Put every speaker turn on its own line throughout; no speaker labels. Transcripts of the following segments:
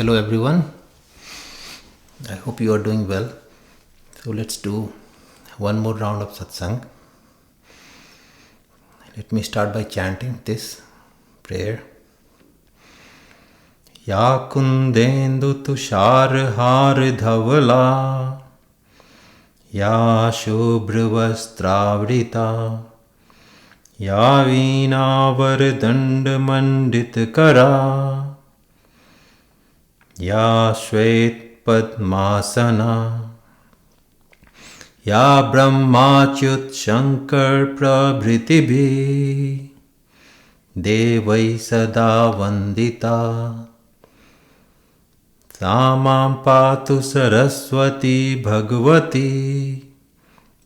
Hello everyone. I hope you are doing well. So let's do one more round of satsang. Let me start by chanting this prayer. Ya kundendu tushar har dhavala, ya shubhra vastravrita, ya veena vardand mandit kara, ya shvet padmasana, ya brahmachyut shankar prabhritibi, devai sada vandita, samam patu saraswati bhagavati,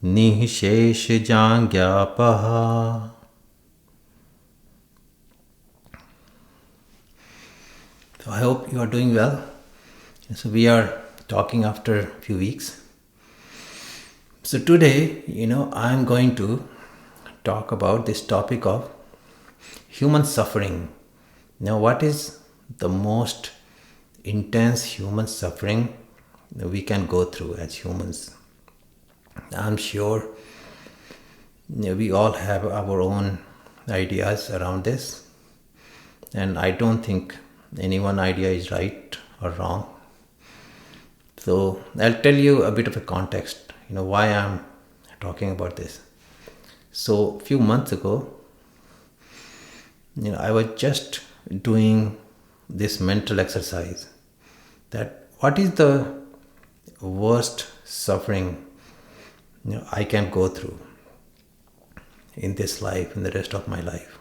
nihshesh jangyapaha. So I hope you are doing well. So we are talking after a few weeks. So today, I'm going to talk about this topic of human suffering. Now, what is the most intense human suffering that we can go through as humans? I'm sure we all have our own ideas around this, and I don't think any one idea is right or wrong. So I'll tell you a bit of a context, why I'm talking about this. So a few months ago, I was just doing this mental exercise that what is the worst suffering I can go through in this life, in the rest of my life.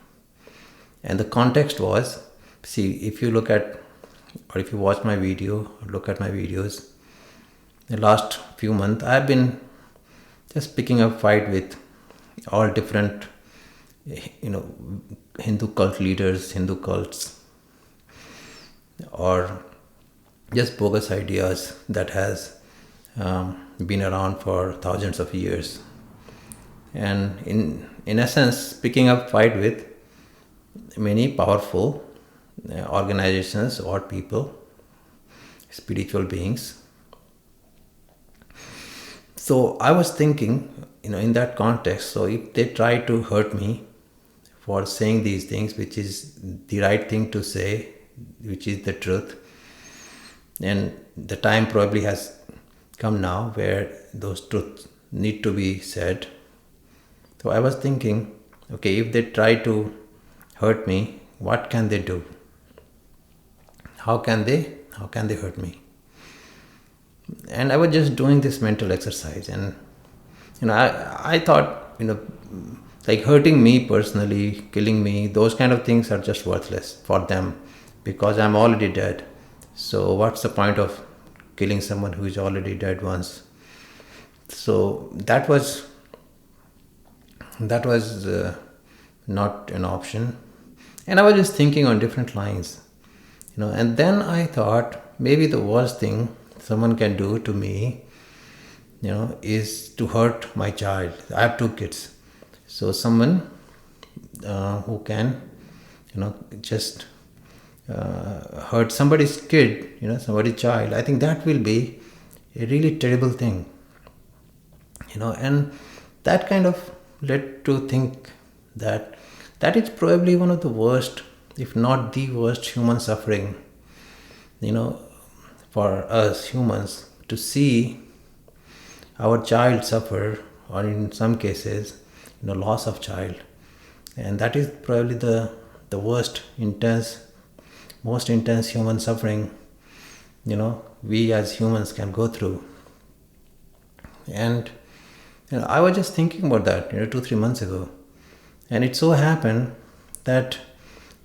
And the context was, see, if you look at, or if you watch my video, or look at my videos, the last few months I've been just picking up fight with all different, Hindu cult leaders, Hindu cults, or just bogus ideas that has been around for thousands of years. And in essence, picking up fight with many powerful organizations or people, spiritual beings. So I was thinking, in that context, so if they try to hurt me for saying these things, which is the right thing to say, which is the truth, and the time probably has come now where those truths need to be said. So I was thinking, okay, if they try to hurt me, what can they do? How can they hurt me? And I was just doing this mental exercise, and I thought, like hurting me personally, killing me, those kind of things are just worthless for them because I'm already dead. So what's the point of killing someone who is already dead once? So that was not an option. And I was just thinking on different lines, and then I thought maybe the worst thing someone can do to me, is to hurt my child. I have 2 kids. So someone who can, just hurt somebody's kid, somebody's child, I think that will be a really terrible thing. And that kind of led to think that is probably one of the worst, if not the worst human suffering, for us humans, to see our child suffer, or in some cases, loss of child. And that is probably the most intense human suffering, we as humans can go through. And I was just thinking about that 2-3 months ago, and it so happened that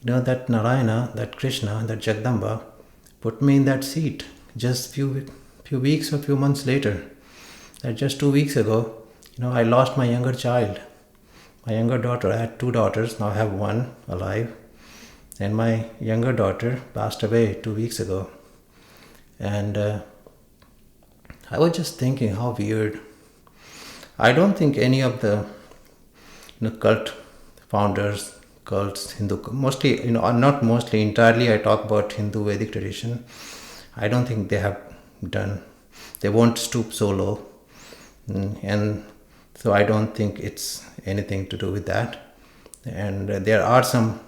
that Narayana, that Krishna, that Jagdamba put me in that seat just few weeks or few months later. That just 2 weeks ago, I lost my younger child, my younger daughter. I had 2 daughters, now I have 1 alive, and my younger daughter passed away 2 weeks ago. And I was just thinking how weird. I don't think any of the cult founders, cults, Hindu, mostly, not mostly, entirely I talk about Hindu Vedic tradition. I don't think they won't stoop so low. And so I don't think it's anything to do with that. And there are some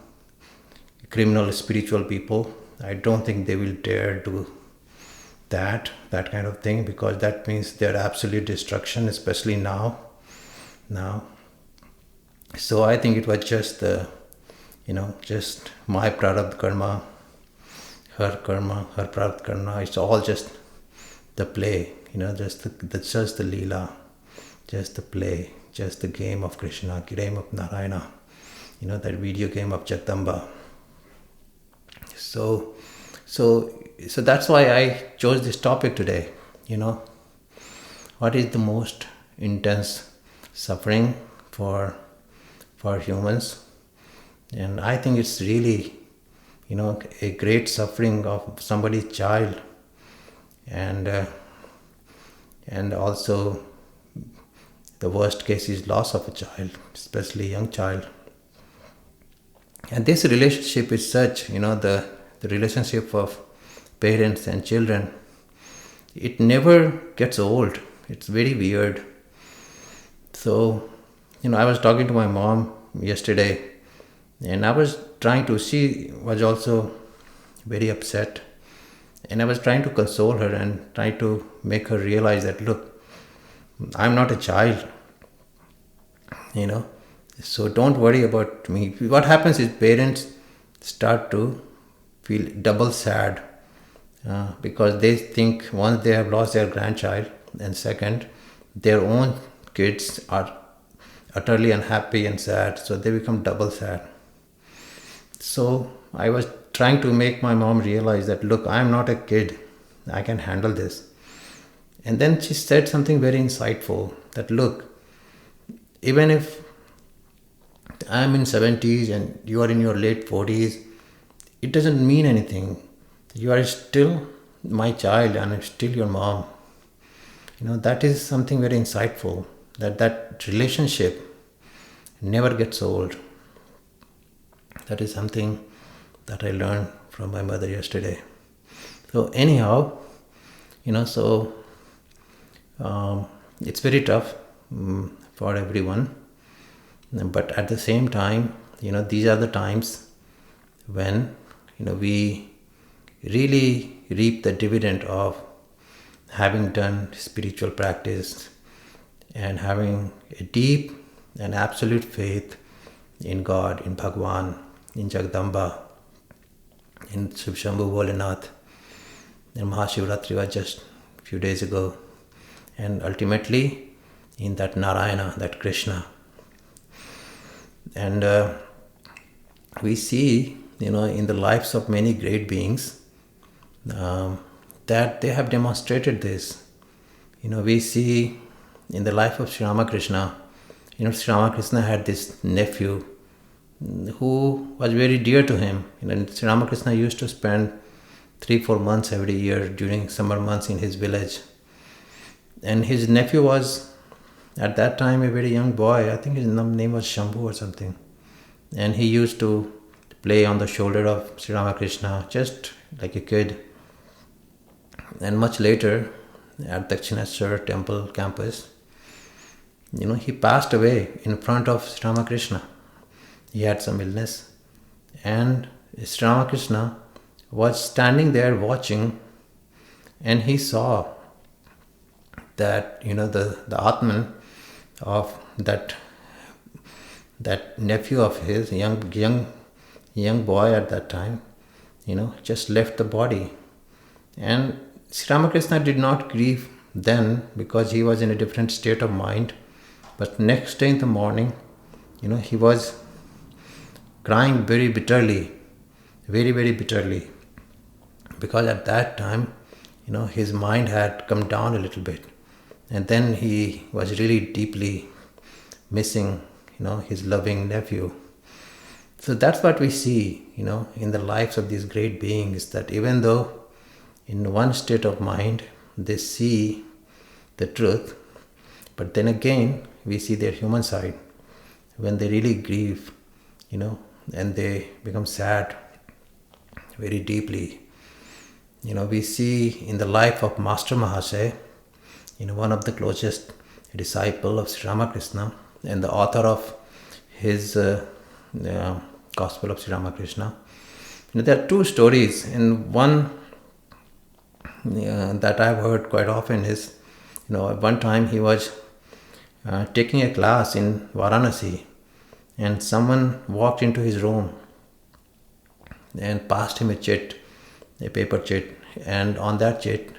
criminal spiritual people. I don't think they will dare do that kind of thing, because that means their absolute destruction, especially now. So I think it was just just my prarabdha karma, her prarabdha karma. It's all just the play, just the leela, just the play, just the game of Krishna, game of Narayana, that video game of Jagdamba. So that's why I chose this topic today. What is the most intense suffering for humans? And I think it's really, a great suffering of somebody's child, and also the worst case is loss of a child, especially a young child. And this relationship is such, the relationship of parents and children, it never gets old. It's very weird. So, I was talking to my mom yesterday, and I was she was also very upset, and I was trying to console her and try to make her realize that, look, I'm not a child, so don't worry about me. What happens is parents start to feel double sad, because they think, once they have lost their grandchild, and second, their own kids are utterly unhappy and sad, so they become double sad. So I was trying to make my mom realize that, look, I'm not a kid, I can handle this. And then she said something very insightful, that, look, even if I'm in 70s and you are in your late 40s, it doesn't mean anything. You are still my child and I'm still your mom. That is something very insightful, that relationship never gets old. That is something that I learned from my mother yesterday. So anyhow, it's very tough for everyone. But at the same time, these are the times when, we really reap the dividend of having done spiritual practice and having a deep and absolute faith in God, in Bhagwan, in Jagdamba, in Shiv Shambhu Bholenath. And Mahashivratri was just a few days ago. And ultimately, in that Narayana, that Krishna. And we see, in the lives of many great beings, that they have demonstrated this. We see in the life of Sri Ramakrishna, Sri Ramakrishna had this nephew who was very dear to him. Sri Ramakrishna used to spend 3-4 months every year during summer months in his village. And his nephew was, at that time, a very young boy. I think his name was Shambhu or something. And he used to play on the shoulder of Sri Ramakrishna, just like a kid. And much later, at Dakshineshwar temple campus, he passed away in front of Sri Ramakrishna. He had some illness. And Sri Ramakrishna was standing there watching, and he saw that, the Atman of that nephew of his, young boy at that time, just left the body. And Sri Ramakrishna did not grieve then, because he was in a different state of mind. But next day in the morning, he was crying very bitterly, very, very bitterly. Because at that time, his mind had come down a little bit. And then he was really deeply missing, his loving nephew. So that's what we see, in the lives of these great beings, that even though in one state of mind they see the truth, but then again we see their human side when they really grieve, and they become sad very deeply. We see in the life of Master Mahasaya, one of the closest disciple of Sri Ramakrishna and the author of his Gospel of Sri Ramakrishna. There are two stories, and one that I've heard quite often is, one time he was taking a class in Varanasi, and someone walked into his room and passed him a paper chit, and on that chit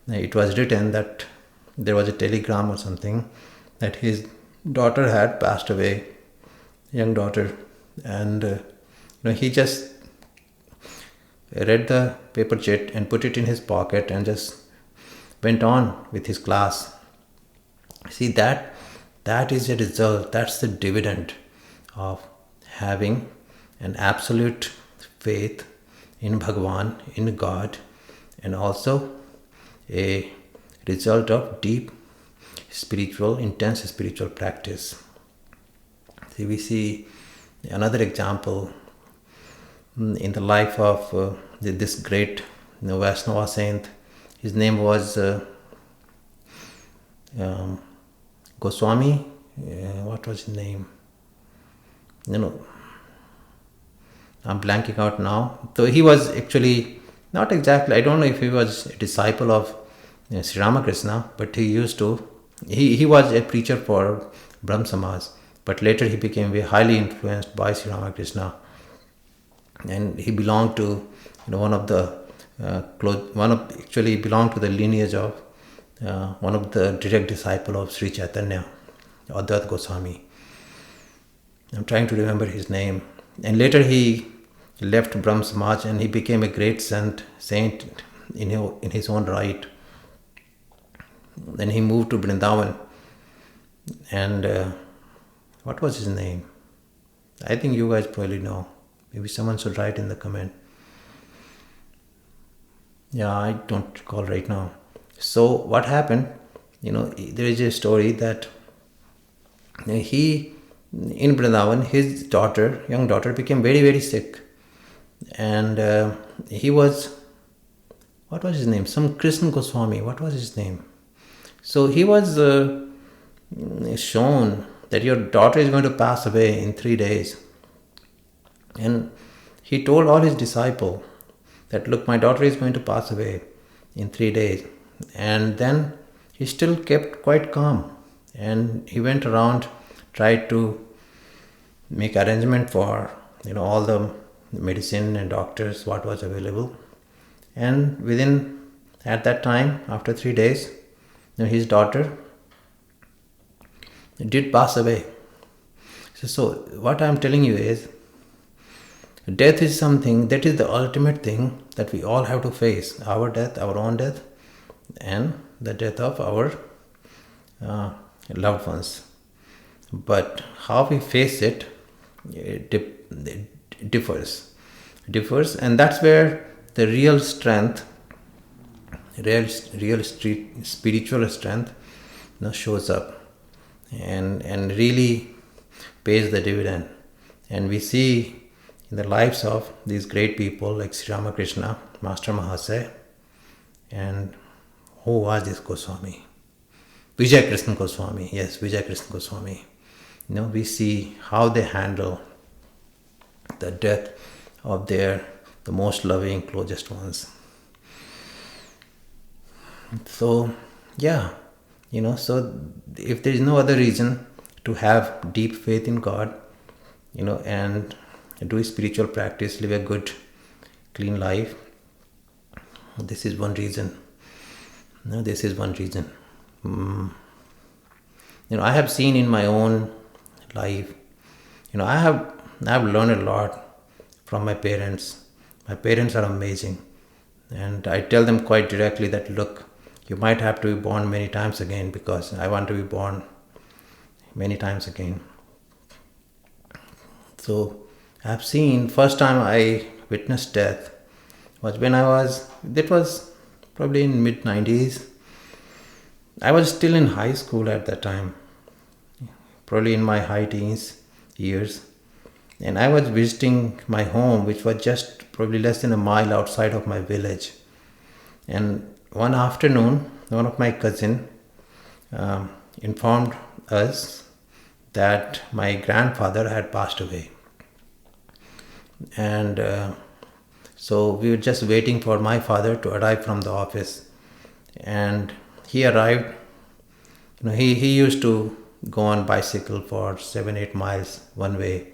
it was written that there was a telegram or something that his daughter had passed away, young daughter, and he just read the paper chit and put it in his pocket and just went on with his class. See, that is a result, that's the dividend of having an absolute faith in Bhagavan, in God, and also a result of deep spiritual, intense spiritual practice. See, we see another example in the life of this great Vaishnava saint. His name was Goswami. What was his name? I'm blanking out now. So he was actually not exactly, I don't know if he was a disciple of Sri Ramakrishna, but he was a preacher for Brahm Samaj, but later he became very highly influenced by Sri Ramakrishna, and he belonged to actually belonged to the lineage of one of the direct disciple of Sri Chaitanya, Advaita Goswami. I'm trying to remember his name. And later he left Brahm Samaj and he became a great saint in his own right. Then he moved to Vrindavan. And what was his name? I think you guys probably know. Maybe someone should write in the comment. Yeah, I don't recall right now. So what happened? There is a story that in Vrindavan, his young daughter, became very, very sick. And he was, what was his name? Some Krishna Goswami, what was his name? So he was shown that your daughter is going to pass away in 3 days. And he told all his disciples that, look, my daughter is going to pass away in 3 days. And then he still kept quite calm. And he went around, tried to make arrangement for all the medicine and doctors what was available, and at that time, after 3 days, his daughter did pass away. So what I'm telling you is, death is something that is the ultimate thing that we all have to face. Our death, our own death, and the death of our loved ones. But how we face it differs, and that's where the real strength, real spiritual strength, shows up and really pays the dividend. And we see in the lives of these great people like Sri Ramakrishna, Master Mahasaya, and who was this Goswami? Vijay Krishna Goswami. Yes, Vijay Krishna Goswami. We see how they handle the death of the most loving, closest ones. So, so if there is no other reason to have deep faith in God, and do spiritual practice, live a good, clean life, this is one reason. This is one reason. I have seen in my own life, I've learned a lot from my parents. My parents are amazing, and I tell them quite directly that, look, you might have to be born many times again, because I want to be born many times again. So I've seen, first time I witnessed death was that was probably in mid-90s. I was still in high school at that time, probably in my high teens years. And I was visiting my home, which was just probably less than a mile outside of my village. And one afternoon, one of my cousin informed us that my grandfather had passed away. And so we were just waiting for my father to arrive from the office. And he arrived. He used to go on bicycle for 7-8 miles one way.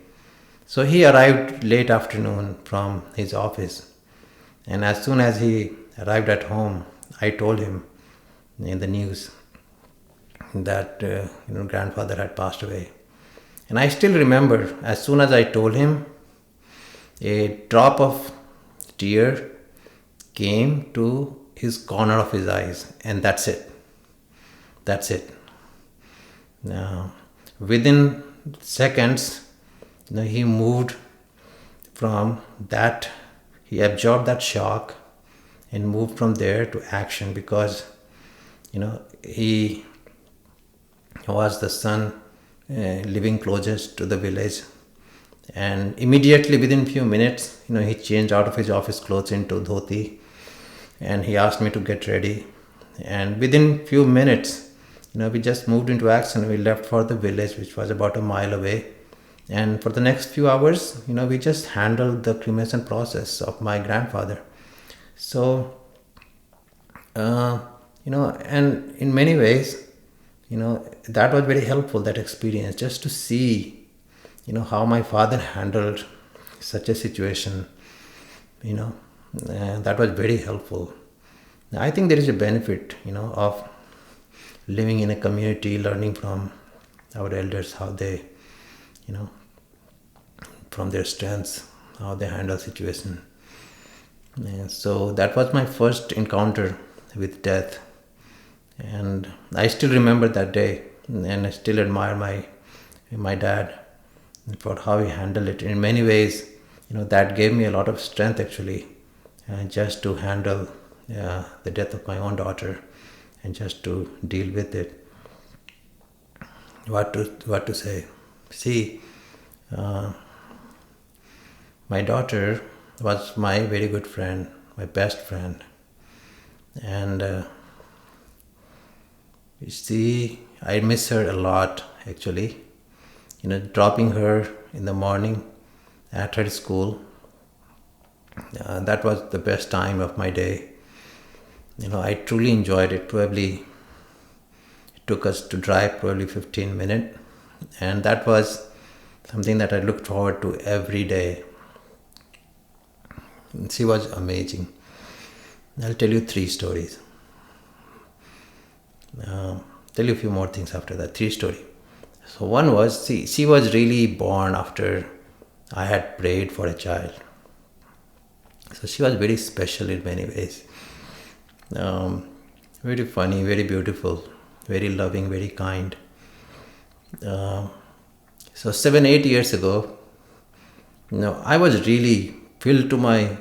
So he arrived late afternoon from his office. And as soon as he arrived at home, I told him in the news that grandfather had passed away. And I still remember, as soon as I told him, a drop of tear came to his corner of his eyes, and that's it. Now, within seconds, he moved from that, he absorbed that shock and moved from there to action, because he was the son living closest to the village. And immediately within few minutes, he changed out of his office clothes into dhoti, and he asked me to get ready. And within few minutes, we just moved into action. We left for the village, which was about a mile away. And for the next few hours, we just handled the cremation process of my grandfather. So, and in many ways, that was very helpful, that experience, just to see, how my father handled such a situation, that was very helpful. I think there is a benefit, of living in a community, learning from our elders, how they, from their strengths, how they handle situation. And so that was my first encounter with death. And I still remember that day, and I still admire my dad for how he handled it. In many ways, that gave me a lot of strength, actually, just to handle the death of my own daughter and just to deal with it. What to say? See, my daughter was my very good friend, my best friend. And you see, I miss her a lot, actually. Dropping her in the morning at her school, that was the best time of my day. I truly enjoyed it. Probably it took us to drive probably 15 minutes, and that was something that I looked forward to every day. She was amazing. I'll tell you 3 stories. Tell you a few more things after that. 3 stories. So one was, she was really born after I had prayed for a child. So she was very special in many ways. Very funny, very beautiful, very loving, very kind. So 7-8 years ago, I was really filled to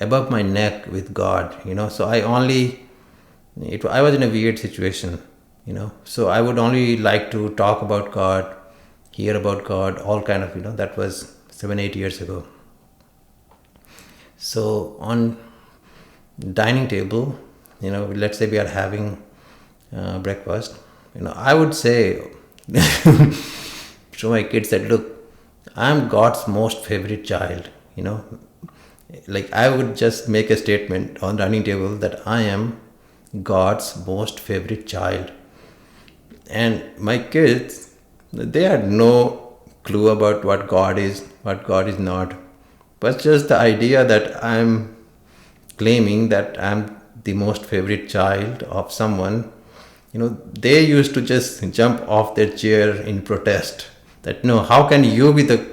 above my neck with God. So I was in a weird situation. So I would only like to talk about God, hear about God, all kind of, that was 7-8 years ago. So on dining table, let's say we are having breakfast, I would say to my kids that, look, I'm God's most favorite child, like I would just make a statement on dining table that I am God's most favorite child. And my kids, they had no clue about what God is not. But just the idea that I'm claiming that I'm the most favorite child of someone, they used to just jump off their chair in protest. That, no, how can you be the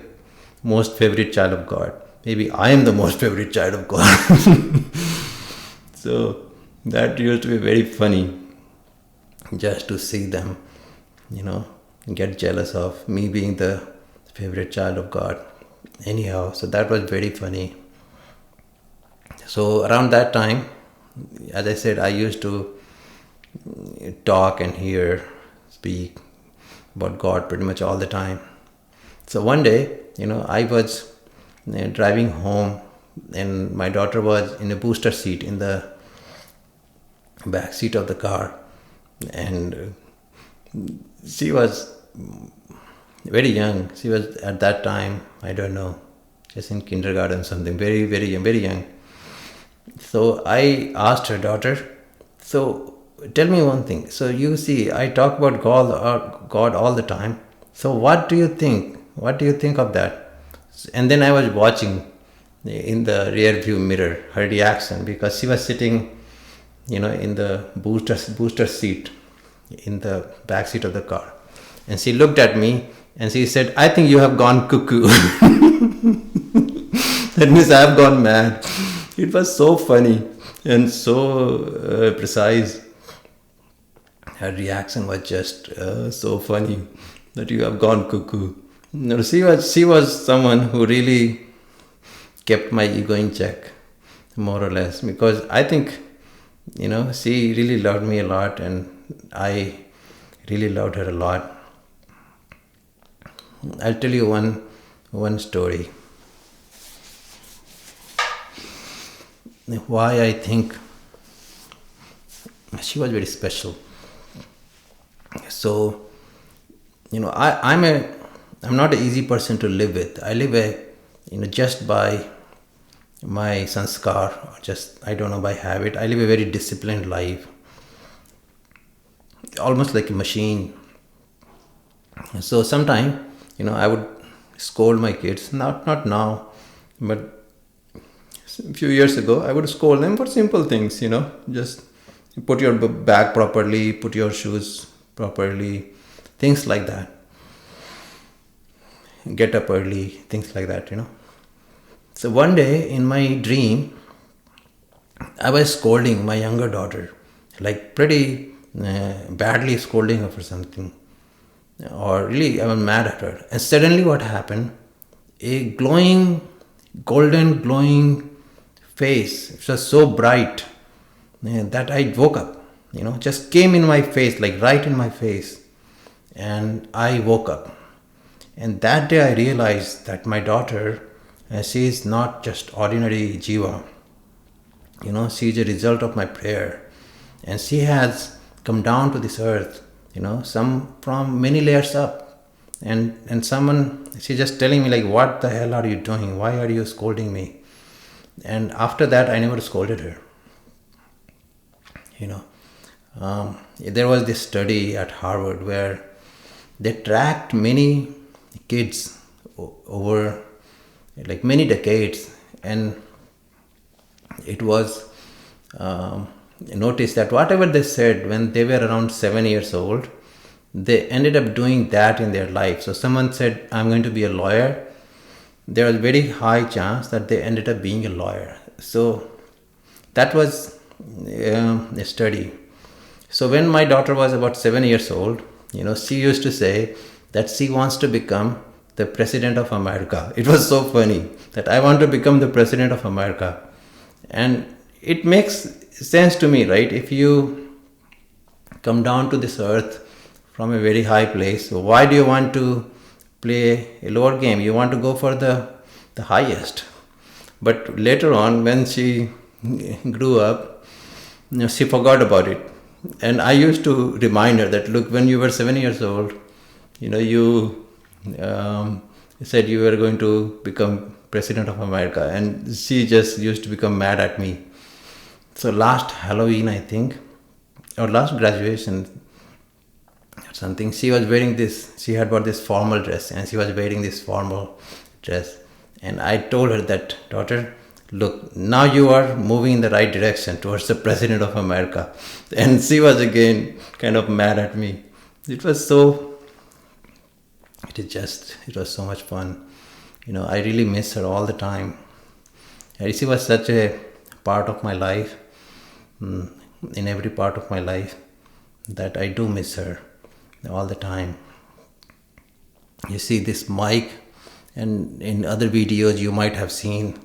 most favorite child of God? Maybe I am the most favorite child of God. So that used to be very funny, just to see them, get jealous of me being the favorite child of God. Anyhow, so that was very funny. So around that time, as I said, I used to talk and speak about God pretty much all the time. So one day, I was driving home, and my daughter was in a booster seat in the back seat of the car, and she was very young. She was at that time, I don't know, just in kindergarten, something, very, very young, very young. So I asked her, daughter, so tell me one thing. So you see, I talk about God all the time. So what do you think? What do you think of that? And then I was watching in the rear view mirror her reaction, because she was sitting, in the booster seat in the back seat of the car, and she looked at me and she said, I think you have gone cuckoo. That means I have gone mad. It was so funny and so precise. Her reaction was just so funny, that you have gone cuckoo. She was someone who really kept my ego in check, more or less, because I think, she really loved me a lot, and I really loved her a lot. I'll tell you one story. Why I think she was very special. So, I'm not an easy person to live with. I live just by my sanskar, or just, I don't know, by habit. I live a very disciplined life, almost like a machine. So sometimes, I would scold my kids, not now, but a few years ago, I would scold them for simple things, just put your bag properly, put your shoes properly, things like that. Get up early, things like that, So one day in my dream, I was scolding my younger daughter, like pretty badly scolding her for something. Or really, I was mad at her. And suddenly what happened? A golden glowing face, it was so bright that I woke up, just came in my face, like right in my face. And I woke up. And that day I realized that my daughter, she is not just ordinary Jeeva. She is a result of my prayer. And she has come down to this earth, some from many layers up. And someone, she's just telling me, like, what the hell are you doing? Why are you scolding me? And after that, I never scolded her. There was this study at Harvard where they tracked many kids over like many decades, and it was noticed that whatever they said when they were around 7 years old, they ended up doing that in their life. So someone said, I'm going to be a lawyer. There was very high chance that they ended up being a lawyer. So that was a study. So when my daughter was about 7 years old, she used to say that she wants to become the president of America. It was so funny that I want to become the president of America. And it makes sense to me, right? If you come down to this earth from a very high place, so why do you want to play a lower game? You want to go for the highest. But later on, when she grew up, she forgot about it. And I used to remind her that, look, when you were 7 years old, you said you were going to become president of America. And she just used to become mad at me. So last Halloween, I think, or last graduation or something, she was wearing this, she had bought this formal dress, and she was wearing this formal dress. And I told her that, daughter, look, now you are moving in the right direction towards the president of America. And she was again kind of mad at me. It was so much fun. I really miss her all the time. And she was such a part of my life, in every part of my life, that I do miss her all the time. You see this mic, and in other videos you might have seen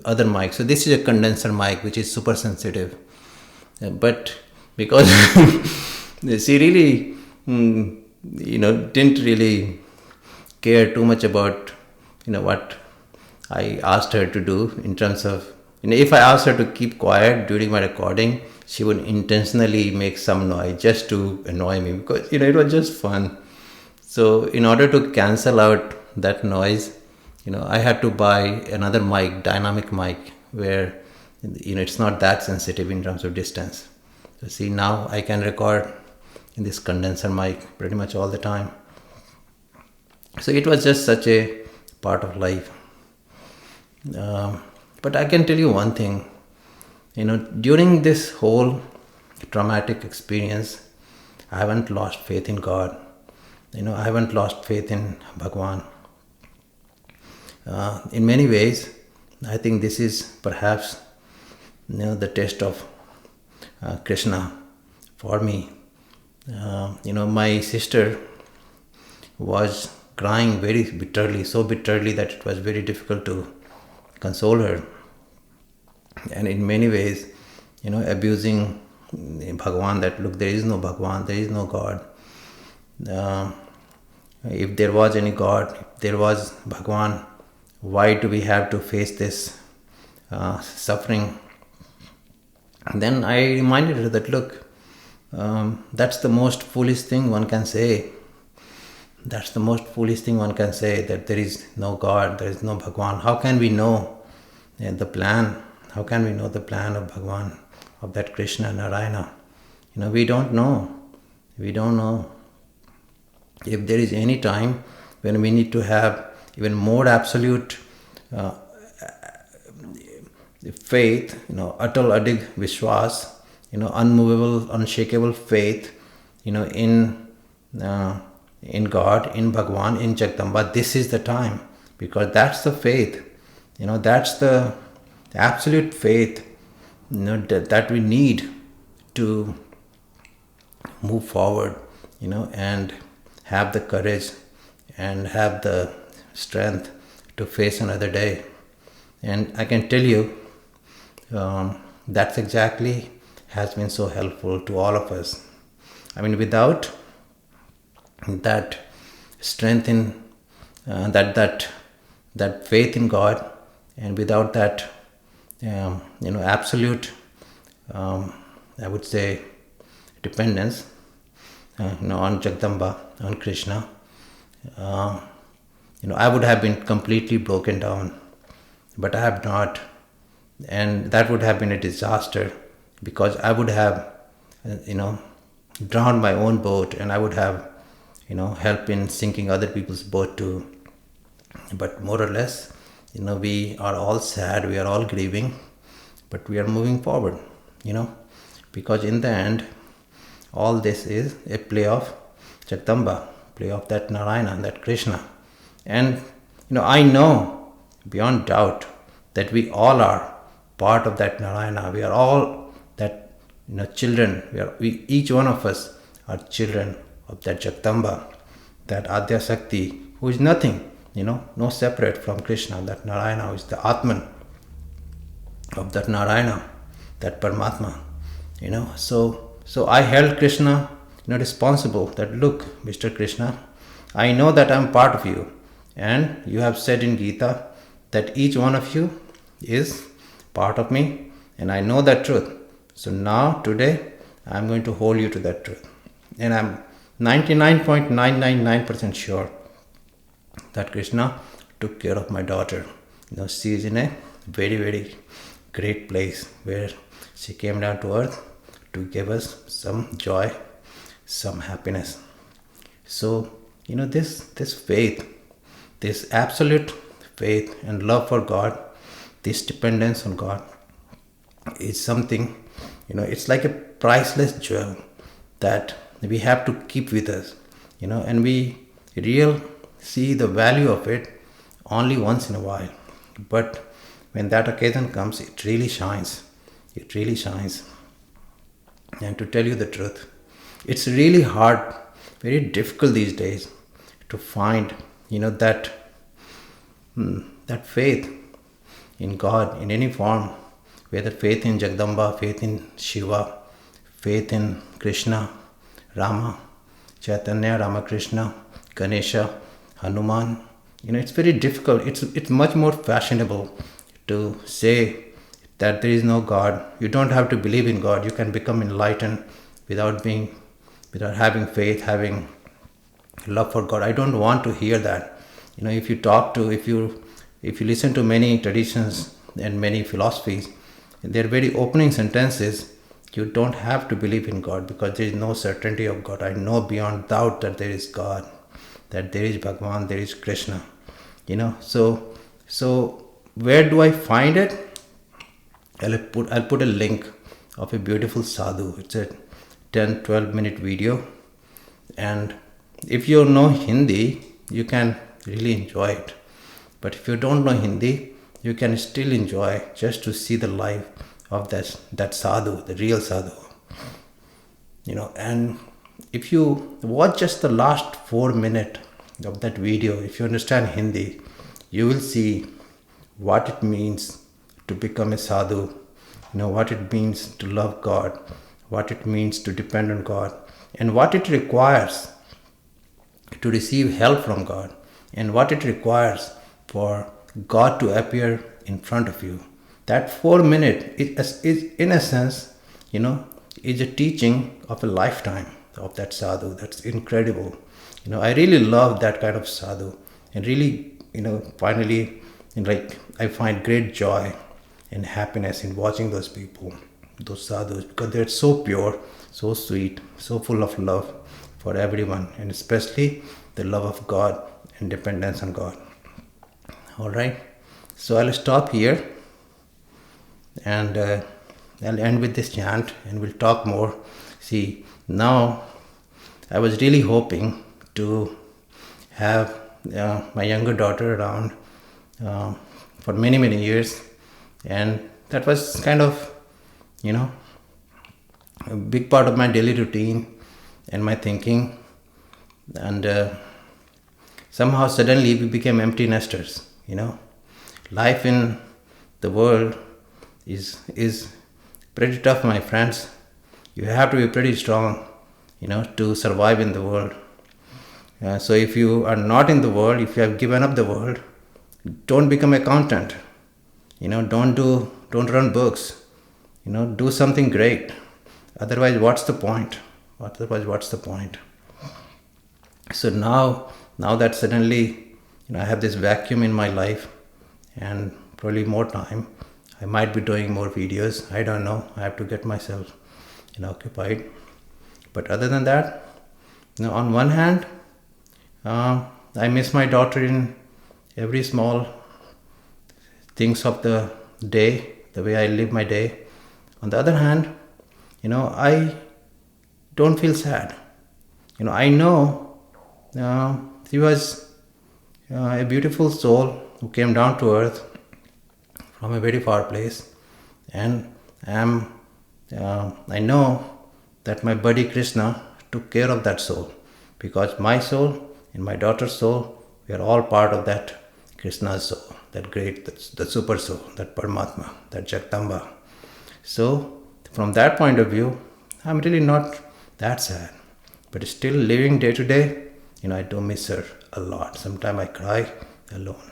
other mics. So this is a condenser mic, which is super sensitive. But because she really, didn't really care too much about, what I asked her to do in terms of, if I asked her to keep quiet during my recording, she would intentionally make some noise just to annoy me, because it was just fun. So in order to cancel out that noise, I had to buy another mic, dynamic mic, where it's not that sensitive in terms of distance. So see, now I can record in this condenser mic pretty much all the time. So it was just such a part of life. But I can tell you one thing, during this whole traumatic experience, I haven't lost faith in God. I haven't lost faith in Bhagwan. In many ways, I think this is perhaps the test of Krishna for me. My sister was crying very bitterly, so bitterly that it was very difficult to console her, and in many ways, abusing Bhagwan, that look, there is no Bhagwan, there is no God. If there was any God, if there was Bhagwan, why do we have to face this suffering? And then I reminded her that, look, that's the most foolish thing one can say. That's the most foolish thing one can say, that there is no God, there is no Bhagwan. How can we know the plan? How can we know the plan of Bhagwan, of that Krishna, Narayana? We don't know. We don't know. If there is any time when we need to have even more absolute faith, atal adig vishwas, unmovable, unshakable faith, in God, in Bhagwan, in Jagdamba, this is the time, because that's the faith, that's the absolute faith, that we need to move forward, and have the courage and have the strength to face another day. And I can tell you, that's exactly has been so helpful to all of us. Without that strength in that faith in God, and without that absolute I would say dependence on Jagdamba, on Krishna, I would have been completely broken down, but I have not, and that would have been a disaster, because I would have drowned my own boat, and I would have helped in sinking other people's boat too. But more or less, we are all sad, we are all grieving, but we are moving forward, because in the end, all this is a play of Jagdamba, play of that Narayana, that Krishna. And I know beyond doubt that we all are part of that Narayana. We are all that children. We each one of us are children of that Jagdamba, that Adya Shakti, who is nothing, no separate from Krishna, that Narayana, who is the Atman of that Narayana, that Paramatma. So I held Krishna responsible, that look, Mr. Krishna, I know that I am part of you, and you have said in Gita that each one of you is part of me, and I know that truth. So now, today, I am going to hold you to that truth. And I am 99.999% sure that Krishna took care of my daughter. She is in a very, very great place where she came down to earth to give us some joy, some happiness. So, this faith, this absolute faith and love for God, this dependence on God is something, it's like a priceless jewel that we have to keep with us, and we see the value of it only once in a while. But when that occasion comes, it really shines. It really shines. And to tell you the truth, it's really hard, very difficult these days to find, that faith in God in any form, whether faith in Jagdamba, faith in Shiva, faith in Krishna, Rama, Chaitanya, Ramakrishna, Ganesha, Hanuman. It's very difficult. It's much more fashionable to say that there is no God. You don't have to believe in God. You can become enlightened without having faith, having love for God. I don't want to hear that. If you listen to many traditions and many philosophies, their very opening sentences, you don't have to believe in God because there is no certainty of God. I know beyond doubt that there is God, that there is Bhagwan, there is Krishna. So where do I find it? I'll put a link of a beautiful sadhu. It's a 10-12 minute video, and if you know Hindi, you can really enjoy it. But if you don't know Hindi, you can still enjoy just to see the life of that sadhu, the real sadhu. And if you watch just the last 4 minutes of that video, if you understand Hindi, you will see what it means to become a sadhu, what it means to love God, what it means to depend on God, and what it requires to receive help from God, and what it requires for God to appear in front of you. That 4 minutes is in a sense, is a teaching of a lifetime of that sadhu. That's incredible. I really love that kind of sadhu, and really, finally, I find great joy and happiness in watching those people, those sadhus, because they're so pure, so sweet, so full of love for everyone, and especially the love of God and dependence on God. All right, so I'll stop here, and I'll end with this chant, and we'll talk more. See, now I was really hoping to have my younger daughter around for many, many years, and that was kind of, a big part of my daily routine and my thinking, and somehow suddenly we became empty nesters. Life in the world is pretty tough, my friends. You have to be pretty strong, to survive in the world. So if you are not in the world, if you have given up the world, don't become accountant. Don't run books. Do something great. Otherwise, what's the point? So now that suddenly, I have this vacuum in my life, and probably more time, I might be doing more videos. I don't know. I have to get myself occupied. But other than that, on one hand, I miss my daughter in every small things of the day, the way I live my day. On the other hand, I don't feel sad. I know she was a beautiful soul who came down to earth from a very far place, and I know that my buddy Krishna took care of that soul, because my soul and my daughter's soul, we are all part of that Krishna's soul, that great, the super soul, that Paramatma, that Jagdamba. So from that point of view, I'm really not that sad, but still living day to day, I do miss her a lot. Sometimes I cry alone.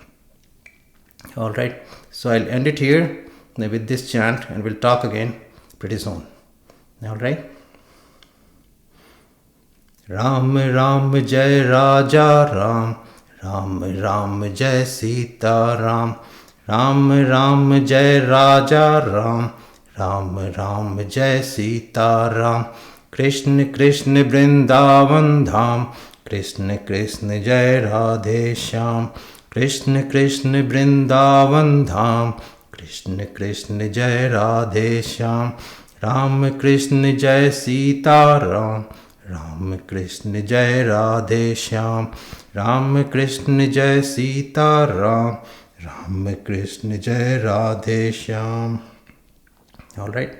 All right, so I'll end it here with this chant, and we'll talk again pretty soon. All right. Ram Ram Jai Raja Ram, Ram Ram Jai Sita Ram, Ram Ram Jai Raja Ram, Ram Ram Jai Sita Ram. Krishna Krishna Vrindavan Dham, Krishna Krishna Jai Radhe Shyam. Krishna Krishna Vrindavan Dham, Krishna Krishna Jai Radhe Shyam. Ram Krishna Jai Sita Ram, Ram Krishna Jai Radhe Shyam. Ram Krishna Jai Sita Ram, Ram Krishna Jai Radhe Shyam. All right,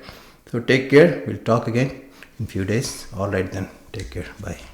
so take care. We'll talk again in few days. All right then, take care. Bye.